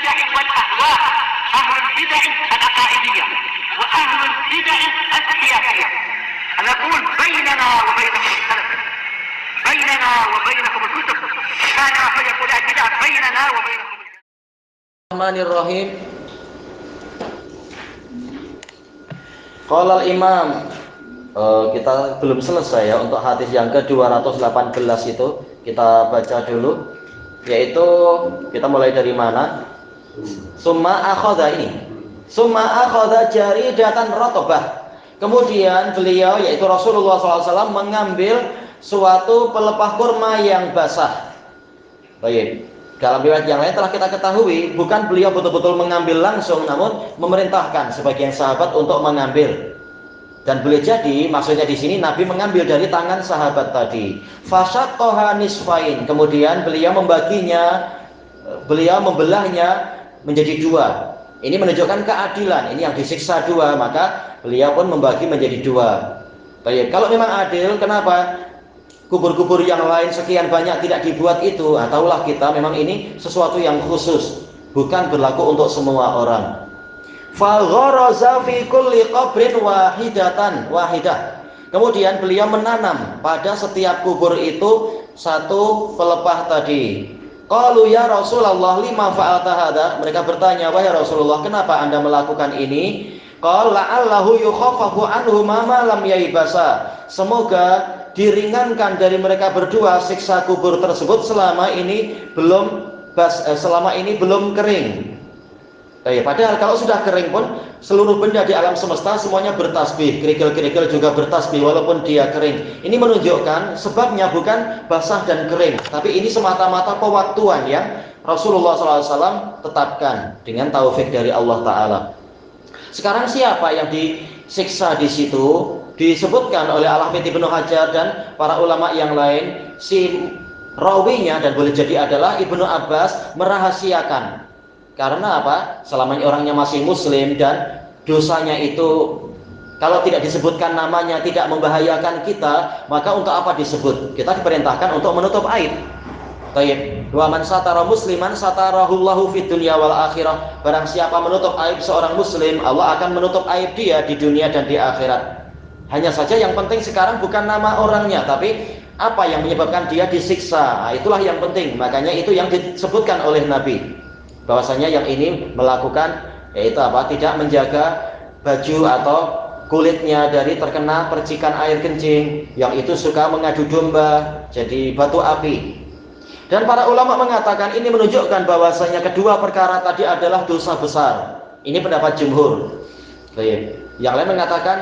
البدع والأهواء، أهل البدع العقائدية وأهل البدع السياسية. نقول بيننا وبينكم السلف، بيننا وبينكم الكتب، كان فيقول البدع بيننا وبينكم. Bismillahirrahmanirrahim. Qala al-Imam, kita belum selesai ya untuk hadis yang ke-218 itu. Kita baca dulu, yaitu kita mulai dari mana? Summa akhadha jaridatan ratbah. Kemudian beliau, yaitu Rasulullah SAW, mengambil suatu pelepah kurma yang basah. Baik. Dalam riwayat yang lain telah kita ketahui, bukan beliau betul-betul mengambil langsung, namun memerintahkan sebagian sahabat untuk mengambil. Dan boleh jadi maksudnya di sini Nabi mengambil dari tangan sahabat tadi. Fashaqqaha nisfain. Kemudian beliau membaginya, beliau membelahnya menjadi dua. Ini menunjukkan keadilan. Ini yang disiksa dua, maka beliau pun membagi menjadi dua. Baik, kalau memang adil, kenapa kubur-kubur yang lain sekian banyak tidak dibuat itu? Tahulah kita memang ini sesuatu yang khusus, bukan berlaku untuk semua orang. Fagharaza fi kulli qabrin wahidah. Kemudian beliau menanam pada setiap kubur itu satu pelepah tadi. Qalu ya Rasulullah lima fa'alta hadza? Mereka bertanya, wahai Rasulullah, kenapa Anda melakukan ini? Qala la'allahu yukhaffafu anhu ma lam yaibasa. Semoga diringankan dari mereka berdua siksa kubur tersebut selama ini belum kering. Padahal kalau sudah kering pun seluruh benda di alam semesta semuanya bertasbih, kerikil-kerikil juga bertasbih walaupun dia kering. Ini menunjukkan sebabnya bukan basah dan kering, tapi ini semata-mata pewaktuan yang Rasulullah SAW tetapkan dengan taufik dari Allah Ta'ala. Sekarang siapa yang disiksa di situ? Disebutkan oleh Al-Hafidz Ibnu Hajar dan para ulama yang lain, si rawinya dan boleh jadi adalah Ibnu Abbas merahasiakan. Karena apa? Selama orangnya masih muslim dan dosanya itu kalau tidak disebutkan namanya tidak membahayakan kita, maka untuk apa disebut? Kita diperintahkan untuk menutup aib. Baik, wa man satara musliman satarahullahu fid dunya wal akhirah. Barang siapa menutup aib seorang muslim, Allah akan menutup aib dia di dunia dan di akhirat. Hanya saja yang penting sekarang bukan nama orangnya, tapi apa yang menyebabkan dia disiksa. Itulah yang penting. Makanya itu yang disebutkan oleh Nabi, bahwasanya yang ini melakukan yaitu apa? Tidak menjaga baju atau kulitnya dari terkena percikan air kencing, yang itu suka mengadu domba jadi batu api. Dan para ulama mengatakan ini menunjukkan bahwasanya kedua perkara tadi adalah dosa besar. Ini pendapat jumhur. Baik. Yang lain mengatakan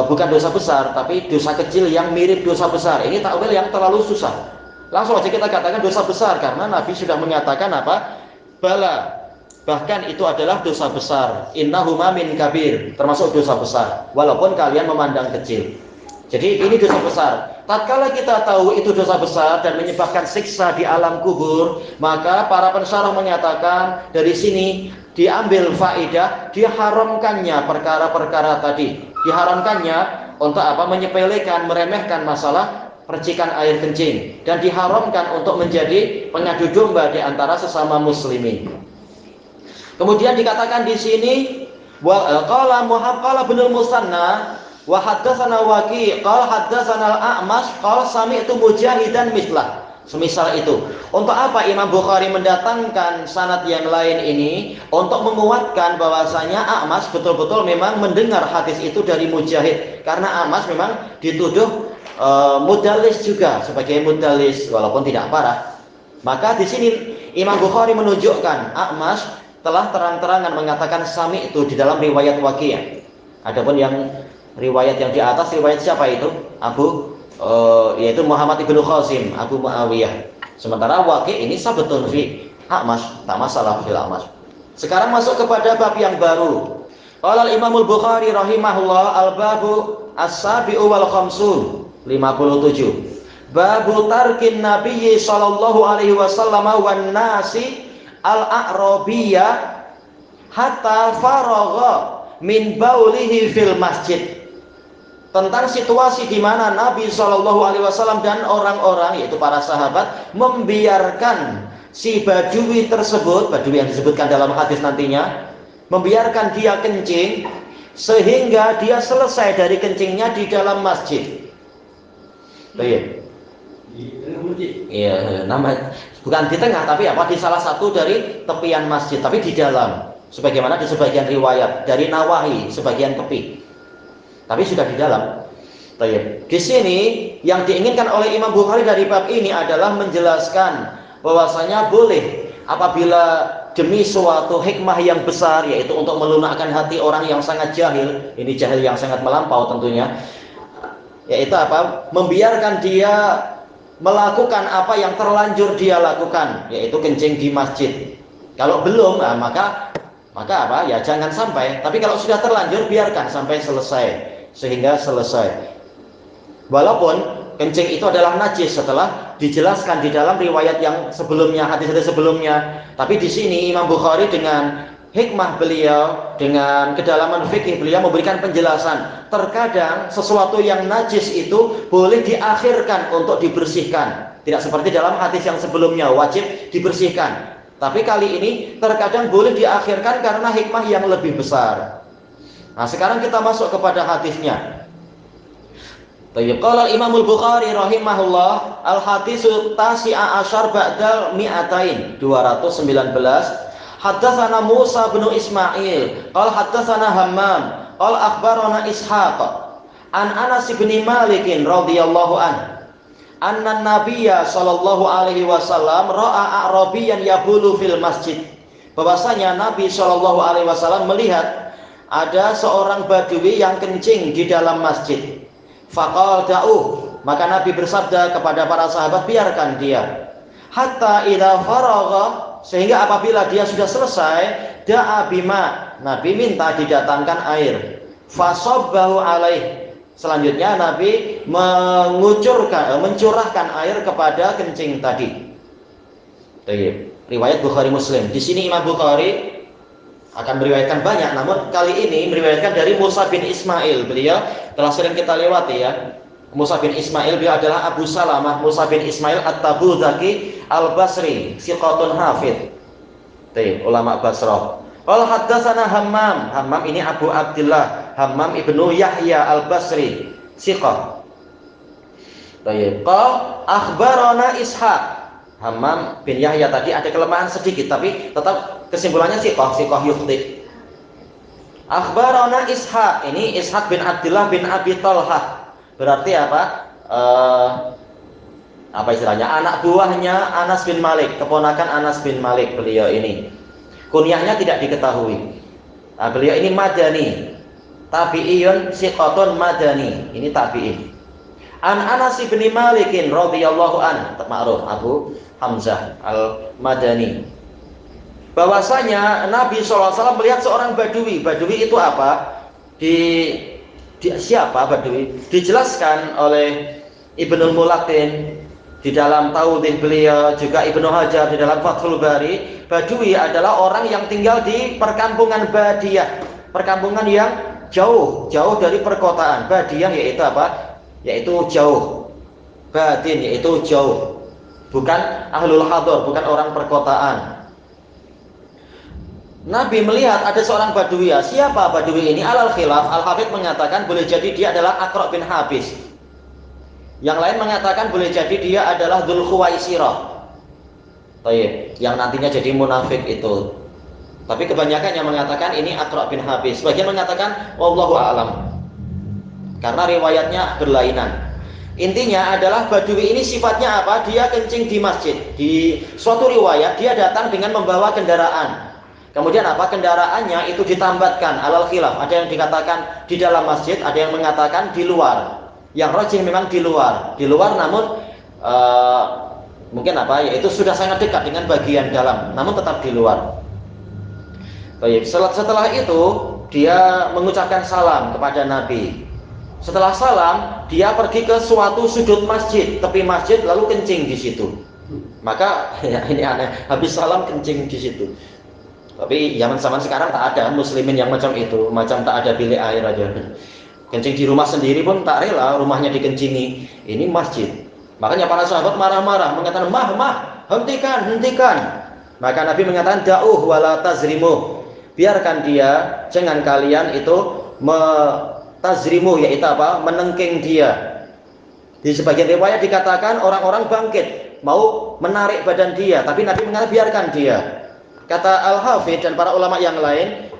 bukan dosa besar, tapi dosa kecil yang mirip dosa besar. Ini takwil yang terlalu susah. Langsung aja kita katakan dosa besar, karena Nabi sudah mengatakan apa? Bala, bahkan itu adalah dosa besar. Innahuma min kabir, termasuk dosa besar, walaupun kalian memandang kecil. Jadi ini dosa besar. Tatkala kita tahu itu dosa besar dan menyebabkan siksa di alam kubur, maka para pensyarah menyatakan dari sini diambil faedah diharamkannya perkara-perkara tadi. Diharamkannya untuk apa? Menyepelekan, meremehkan masalah percikan air kencing, dan diharamkan untuk menjadi pengadu domba di antara sesama muslimin. Kemudian dikatakan di sini qala binul Musanna wa haddatsana Waqi' qala haddatsana al-A'mash qala sami'tu Mujahidan mislah. Semisal itu. Untuk apa Imam Bukhari mendatangkan sanad yang lain ini? Untuk menguatkan bahwasanya A'mash betul-betul memang mendengar hadis itu dari Mujahid. Karena A'mash memang dituduh mudallis juga, sebagai mudallis walaupun tidak parah. Maka di sini Imam Bukhari menunjukkan A'mash telah terang-terangan mengatakan sami itu di dalam riwayat Waqi'. Adapun yang riwayat yang di atas, riwayat siapa itu? Yaitu Muhammad ibnu Qasim, Abu Muawiyah. Sementara Waqi' ini sabtun fi A'mash, tak masalah fil A'mash. Sekarang masuk kepada bab yang baru. Qala al-Imam al-Bukhari rahimahullah al-babu as-sabi'u wal khamsun 57. Babu tarkin Nabi sallallahu alaihi wasallam wan nasi al-a'rabiyya hatta faragha min baulihi fil masjid. Tentang situasi di mana Nabi SAW dan orang-orang, yaitu para sahabat, membiarkan si badui tersebut, badui yang disebutkan dalam hadis nantinya, membiarkan dia kencing sehingga dia selesai dari kencingnya di dalam masjid. Baik. Iya, nama bukan di tengah tapi apa di salah satu dari tepian masjid, tapi di dalam. Sebagaimana di sebagian riwayat dari Nawawi sebagian tepi. Tapi sudah di dalam. Baik. Di sini yang diinginkan oleh Imam Bukhari dari bab ini adalah menjelaskan bahwasanya boleh apabila demi suatu hikmah yang besar, yaitu untuk melunakkan hati orang yang sangat jahil, ini jahil yang sangat melampau tentunya, yaitu apa? Membiarkan dia melakukan apa yang terlanjur dia lakukan, yaitu kencing di masjid. Kalau belum, maka apa? Ya jangan sampai. Tapi kalau sudah terlanjur, biarkan sampai selesai, sehingga selesai. Walaupun kencing itu adalah najis setelah dijelaskan di dalam riwayat yang sebelumnya, hadis-hadis sebelumnya. Tapi di sini Imam Bukhari dengan hikmah beliau, dengan kedalaman fikih beliau memberikan penjelasan. Terkadang sesuatu yang najis itu boleh diakhirkan untuk dibersihkan. Tidak seperti dalam hadis yang sebelumnya wajib dibersihkan. Tapi kali ini terkadang boleh diakhirkan karena hikmah yang lebih besar. Nah, sekarang kita masuk kepada hadisnya. Qala Imam Al-Bukhari rahimahullah al-hadisu tasi'a asyar ba'dal mi'atain 219. Haddatsana Musa bin Ismail qala haddatsana Hammam qala akhbarana Ishaq an Anas bin Malik radhiyallahu an anna Nabiyya sallallahu alaihi wasallam ra'a a'rabiyyan yabulu fil masjid. Bahwasanya Nabi sallallahu alaihi wasallam melihat ada seorang badui yang kencing di dalam masjid. Faqal da'uh, maka Nabi bersabda kepada para sahabat, biarkan dia. Hatta idza faragha, sehingga apabila dia sudah selesai, da'a bima, Nabi minta didatangkan air. Fasabbahu alaih, selanjutnya Nabi mencurahkan air kepada kencing tadi. Baik, riwayat Bukhari Muslim. Di sini Imam Bukhari akan meriwayatkan banyak, namun kali ini meriwayatkan dari Musa bin Ismail. Beliau telah sering kita lewati ya. Musa bin Ismail beliau adalah Abu Salamah Musa bin Ismail At-Tabuzaki Al-Basri, siqatun hafidh. Ulama Basrah. Qala haddatsana Hammam. Hammam ini Abu Abdullah, Hammam ibnu Yahya Al-Basri, siqah. Baik. Qala akhbarana Ishaq. Hammam bin Yahya tadi ada kelemahan sedikit, tapi tetap kesimpulannya siqah yukhti. Akhbarana Ishaq, ini Ishaq bin Abdullah bin Abi Talhah. Berarti apa? Apa istilahnya? Anak buahnya Anas bin Malik, keponakan Anas bin Malik beliau ini. Kunyahnya tidak diketahui. Nah, beliau ini Madani, tabi'iyun siqatun Madani. Ini tabi'in. An Anas bin Malik radhiyallahu an, ma'ruf Abu Hamzah Al-Madani. Bahwasanya Nabi SAW melihat seorang badui. Badui itu apa? Siapa badui? Dijelaskan oleh Ibnul Mulakin di dalam Taudhih beliau, juga Ibnu Hajar di dalam Fathul Bari. Badui adalah orang yang tinggal di perkampungan badiyah, perkampungan yang jauh dari perkotaan. Badiyah yaitu apa? Yaitu jauh. Badin yaitu jauh. Bukan ahlul hadar, bukan orang perkotaan. Nabi melihat ada seorang badui. Siapa badui ini? Alal khilaf, Al-Hafidz mengatakan boleh jadi dia adalah Aqra' bin Habis. Yang lain mengatakan boleh jadi dia adalah Dzul Khuwaisirah. Baik, yang nantinya jadi munafik itu. Tapi kebanyakan yang mengatakan ini Aqra' bin Habis. Sebagian mengatakan wallahu a'lam. Karena riwayatnya berlainan. Intinya adalah badui ini sifatnya apa? Dia kencing di masjid. Di suatu riwayat dia datang dengan membawa kendaraan. Kemudian apa? Kendaraannya itu ditambatkan alal khilaf. Ada yang dikatakan di dalam masjid, ada yang mengatakan di luar. Yang rajih memang di luar. Di luar namun mungkin apa? Yaitu sudah sangat dekat dengan bagian dalam, namun tetap di luar. Baik, setelah itu dia mengucapkan salam kepada Nabi. Setelah salam, dia pergi ke suatu sudut masjid, tepi masjid, lalu kencing di situ. Maka ya, ini aneh, habis salam kencing di situ. Tapi zaman sekarang tak ada muslimin yang macam itu, macam tak ada bilik air aja. Kencing di rumah sendiri pun tak rela, rumahnya dikencingi. Ini masjid. Makanya para sahabat marah-marah, mengatakan, mah, hentikan, hentikan. Maka Nabi mengatakan da'uh wala tazrimuh. Biarkan dia, jangan kalian itu tazrimuh, yaitu apa? Menengking dia. Di sebagian riwayat dikatakan orang-orang bangkit mau menarik badan dia, tapi Nabi mengatakan biarkan dia. Kata Al-Hafidz dan para ulama yang lain,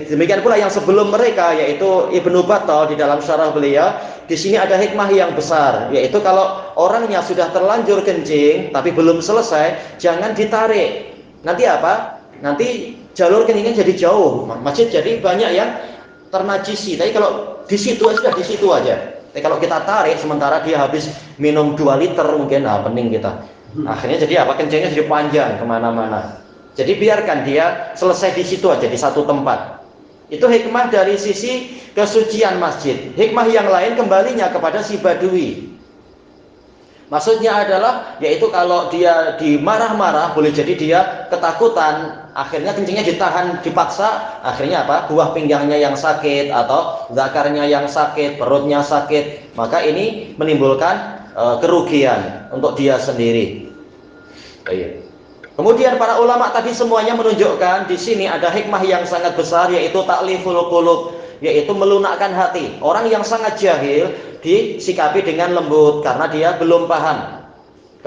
demikian pula yang sebelum mereka, yaitu Ibnu Battal di dalam syarah beliau, di sini ada hikmah yang besar, yaitu kalau orangnya sudah terlanjur kencing tapi belum selesai, jangan ditarik. Nanti apa? Nanti jalur kencingnya jadi jauh, masjid jadi banyak yang ternajisi. Tapi kalau di situ sudah di situ aja. Tapi kalau kita tarik sementara dia habis minum 2 liter mungkin, pening kita. Akhirnya jadi apa? Kencingnya jadi panjang kemana-mana. Jadi biarkan dia selesai di situ aja, di satu tempat. Itu hikmah dari sisi kesucian masjid. Hikmah yang lain kembalinya kepada si badui. Maksudnya adalah, yaitu kalau dia dimarah-marah, boleh jadi dia ketakutan, akhirnya kencingnya ditahan, dipaksa, akhirnya apa? Buah pinggangnya yang sakit, atau zakarnya yang sakit, perutnya sakit. Maka ini menimbulkan kerugian untuk dia sendiri. Baik. Kemudian para ulama tadi semuanya menunjukkan di sini ada hikmah yang sangat besar, yaitu ta'liful qulub, yaitu melunakkan hati. Orang yang sangat jahil disikapi dengan lembut karena dia belum paham.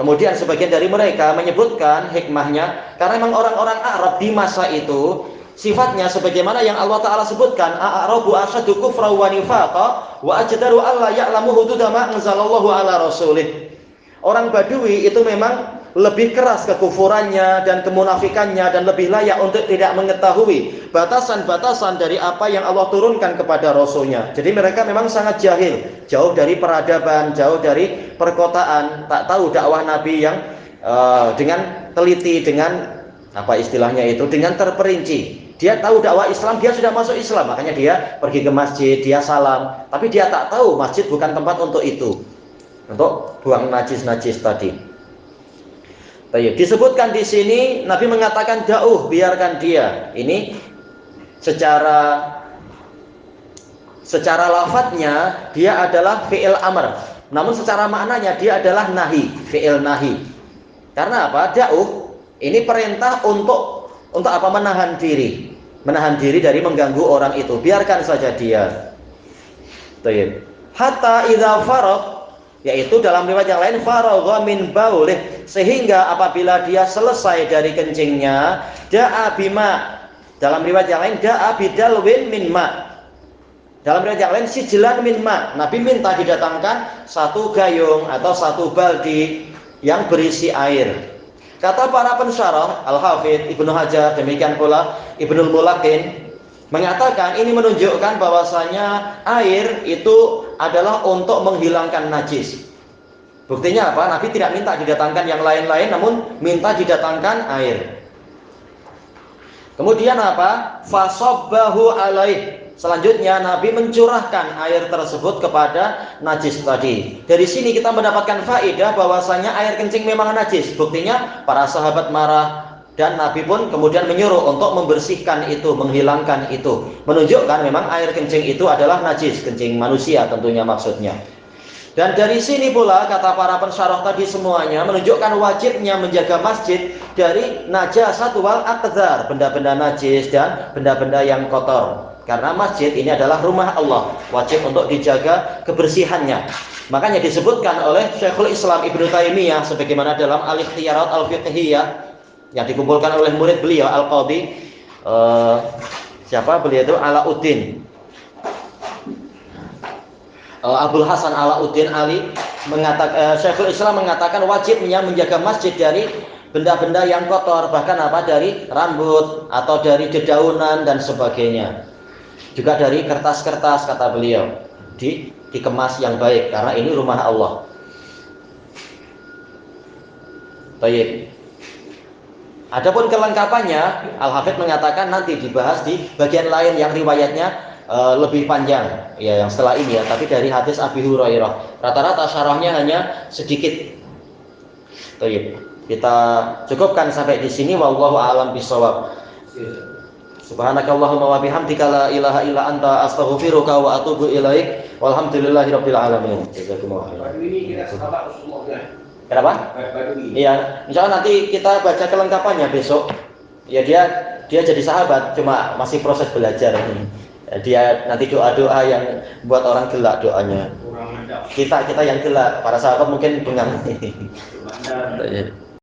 Kemudian sebagian dari mereka menyebutkan hikmahnya karena memang orang-orang Arab di masa itu sifatnya sebagaimana yang Allah Ta'ala sebutkan, a'rabu asyaddu kufra wa nifaqa wa ajdaru alla ya'lamu hududa ma anzalallahu ala rasulih. Orang Badui itu memang lebih keras kekufurannya dan kemunafikannya dan lebih layak untuk tidak mengetahui batasan-batasan dari apa yang Allah turunkan kepada Rasulnya. Jadi mereka memang sangat jahil, jauh dari peradaban, jauh dari perkotaan, tak tahu dakwah Nabi yang dengan teliti, dengan apa istilahnya itu, dengan terperinci. Dia tahu dakwah Islam, dia sudah masuk Islam, makanya dia pergi ke masjid, dia salam, tapi dia tak tahu masjid bukan tempat untuk itu, untuk buang najis-najis tadi. Disebutkan di sini Nabi mengatakan da'uh, biarkan dia. Ini secara lafadznya dia adalah fi'il amr, namun secara maknanya dia adalah nahi, fi'il nahi. Karena apa? Da'uh ini perintah untuk apa? Menahan diri dari mengganggu orang itu. Biarkan saja dia. Hatta idza faragh, yaitu dalam riwayat yang lain faragha min baulih, sehingga apabila dia selesai dari kencingnya, da'a bima, dalam riwayat yang lain da'a bidalwin min ma, dalam riwayat yang lain sijlan min ma, Nabi minta didatangkan satu gayung atau satu baldi yang berisi air. Kata para pensyarah, Al-Hafidz Ibnu Hajar, demikian pula Ibnul Mulakin, mengatakan ini menunjukkan bahwasanya air itu adalah untuk menghilangkan najis. Buktinya apa? Nabi tidak minta didatangkan yang lain-lain, namun minta didatangkan air. Kemudian apa? Fasabbahu alaih. Selanjutnya Nabi mencurahkan air tersebut kepada najis tadi. Dari sini kita mendapatkan faedah bahwasanya air kencing memang najis. Buktinya para sahabat marah, dan Nabi pun kemudian menyuruh untuk membersihkan itu, menghilangkan itu. Menunjukkan memang air kencing itu adalah najis, kencing manusia tentunya maksudnya. Dan dari sini pula kata para pensyarah tadi semuanya menunjukkan wajibnya menjaga masjid dari najasat wal aqdzar, benda-benda najis dan benda-benda yang kotor. Karena masjid ini adalah rumah Allah, wajib untuk dijaga kebersihannya. Makanya disebutkan oleh Syekhul Islam Ibnu Taimiyah sebagaimana dalam Al-Ikhtiyarat Al-Fiqhiyah yang dikumpulkan oleh murid beliau Al-Qadhi siapa beliau itu? Alauddin Abdul Hasan Alauddin Ali mengatakan, Syekhul Islam mengatakan wajibnya menjaga masjid dari benda-benda yang kotor, bahkan apa, dari rambut atau dari dedaunan dan sebagainya. Juga dari kertas-kertas kata beliau, dikemas yang baik karena ini rumah Allah. Baik. Adapun kelengkapannya, Al-Hafidz mengatakan nanti dibahas di bagian lain yang riwayatnya lebih panjang, ya, yang setelah ini ya. Tapi dari hadis Abi Hurairah, rata-rata syarahnya hanya sedikit. Baik. Kita cukupkan sampai di sini. Wallahu a'lam bishawab. Subhanakallahumma wa bihamdika la ilaha illa anta astaghfiruka wa atubu ilaik. Walhamdulillahirabbil alamin. Jazakumullah khairan. Ini kita sahabat Rasulullah. Kenapa? Baju ini. Iya, insya Allah nanti kita baca kelengkapannya besok. Ya dia jadi sahabat, cuma masih proses belajar. Ya, dia nanti doa-doa yang buat orang gelak doanya. Kurang ada. Kita yang gelak, para sahabat mungkin dengan. Ada.